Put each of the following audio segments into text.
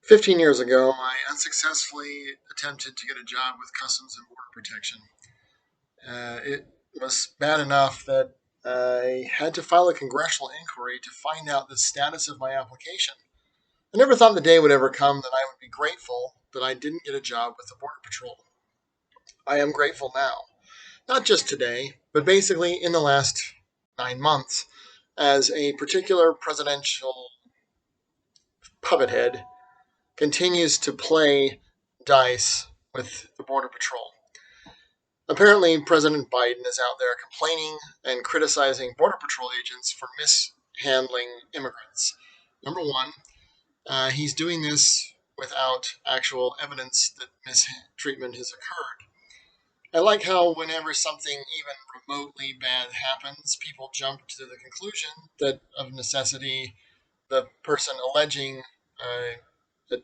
15 years ago, I unsuccessfully attempted to get a job with Customs and Border Protection. It was bad enough that I had to file a congressional inquiry to find out the status of my application. I never thought the day would ever come that I would be grateful that I didn't get a job with the Border Patrol. I am grateful now, not just today, but basically in the last 9 months, as a particular presidential puppet head continues to play dice with the Border Patrol. Apparently, President Biden is out there complaining and criticizing Border Patrol agents for mishandling immigrants. Number one, he's doing this without actual evidence that mistreatment has occurred. I like how whenever something even remotely bad happens, people jump to the conclusion that of necessity the person alleging a,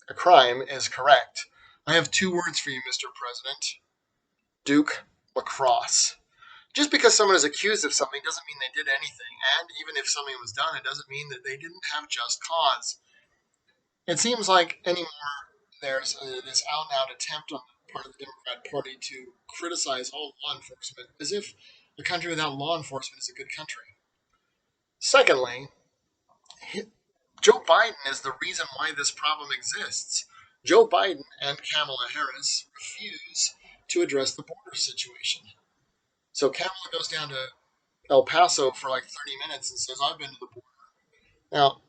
a crime is correct. I have two words for you, Mr. President: Duke lacrosse. Just because someone is accused of something doesn't mean they did anything, and even if something was done, it doesn't mean that they didn't have just cause. It seems like anymore there's this out and out attempt on the part of the Democrat Party to criticize all law enforcement as if a country without law enforcement is a good country. Secondly, Joe Biden is the reason why this problem exists. Joe Biden and Kamala Harris refuse to address the border situation. So Kamala goes down to El Paso for like 30 minutes and says, I've been to the border. Now,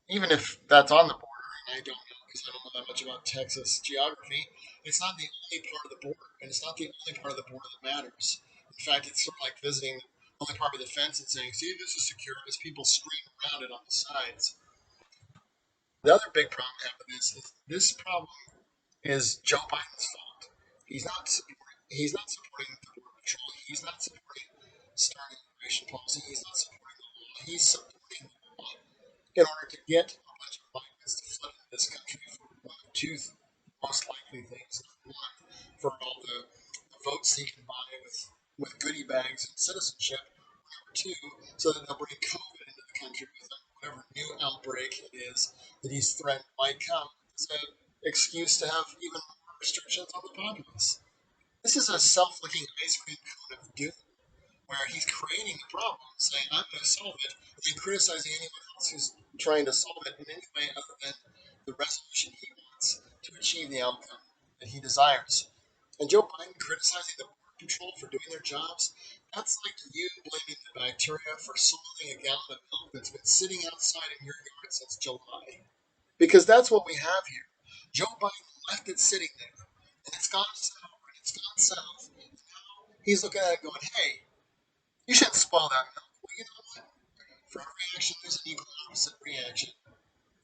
even if that's on the border, and I don't know because I don't know that much about Texas geography, it's not the only part of the border, and it's not the only part of the border that matters. In fact, it's sort of like visiting the only part of the fence and saying, see, this is secure as people stream around it on the sides. The other big problem I have with this is this problem is Joe Biden's fault. He's not supporting the border patrol. He's not supporting starting immigration policy. He's not supporting the law. He's supporting the law in order to get a bunch of migrants to flood into this country for one of two most likely things. Number one, for all the votes he can buy with goodie bags and citizenship. Number two, so that they'll bring COVID into the country with them, whatever new outbreak it is that he's threatened might come as an excuse to have even more restrictions on the populace. This is a self-licking ice cream cone of doom where he's creating the problem, saying, I'm going to solve it, and then criticizing anyone else who's trying to solve it in any way other than the resolution he wants to achieve the outcome that he desires. And Joe Biden criticizing the Border Patrol for doing their jobs, that's like you blaming the bacteria for soiling a gallon of milk that's been sitting outside in your yard since July. Because that's what we have here. Joe Biden left it sitting there, and it's gone sour, and it's gone south. And now he's looking at it going, hey, you shouldn't spoil that milk. Well, you know what? For every action, there's an equal opposite reaction.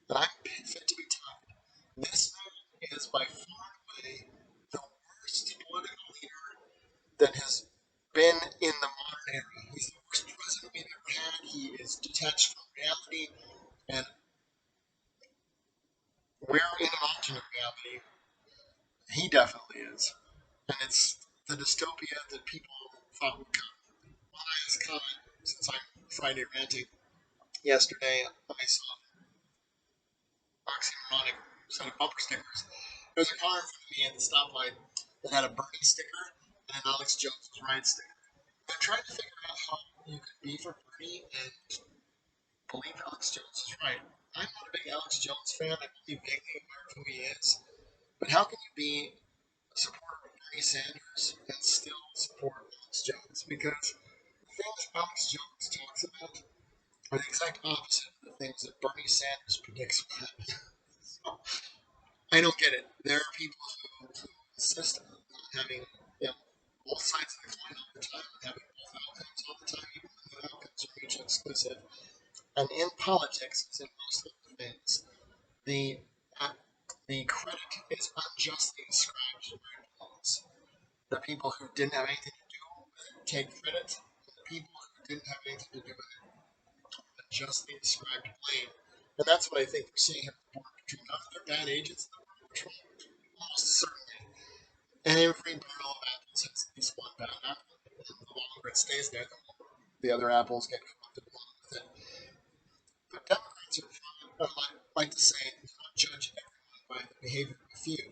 And I'm fit to be tied. This man is by far and away the worst political leader that has been in the modern era. He's the worst president we've ever had. He is detached from reality, and we're in an alternate reality. He definitely is. And it's the dystopia that people thought would come. One last comment, since I'm Friday ranting. Yesterday, I saw oxymoronic set of bumper stickers. There was a car in front of me at the stoplight that had a Bernie sticker and an Alex Jones was right sticker. I'm trying to figure out how you could be for Bernie and believe Alex Jones is right. I'm not a big Alex Jones fan. I'm only vaguely aware of who he is. But how can you be a supporter of Bernie Sanders and still support Alex Jones? Because the things Alex Jones talks about are the exact opposite of the things that Bernie Sanders predicts will happen. So, I don't get it. There are people who insist on having you know, both sides of the coin all the time, and having both outcomes all the time, even when the outcomes are mutually exclusive. And in politics, as in most other things, the uh, the credit is unjustly ascribed to where it belongs. The people who didn't have anything to do with it take credit, and the people who didn't have anything to do with it unjustly ascribed blame. And that's what I think we're seeing at the border patrol. Now, if they're bad agents, the border patrol almost certainly. And every barrel of apples has at least one bad apple. And the longer it stays there, the more the other apples get corrupted along with it. But Democrats are trying, like to say, not judge behavior of a few.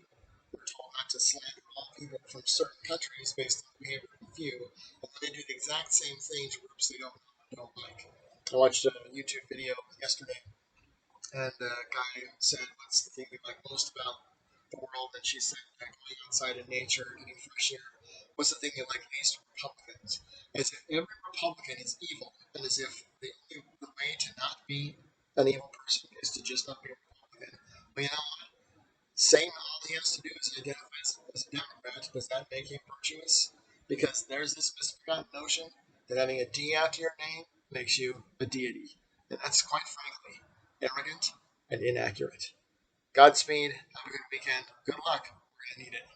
We're told not to slander all people from certain countries based on the behavior of a few, and then they do the exact same thing to groups they don't like. I watched a YouTube video yesterday, and the guy said, "What's the thing you like most about the world?" And she said, "Going outside in nature, getting fresh air." What's the thing you like least from Republicans? As if every Republican is evil, and as if the way to not be an evil person is to just not be a Republican. Well, you know, saying all he has to do is identify as a Democrat, does that make him virtuous? Because there's this misforgotten notion that having a D after your name makes you a deity. And that's quite frankly arrogant and inaccurate. Godspeed. Have a good weekend. Good luck. We're going to need it.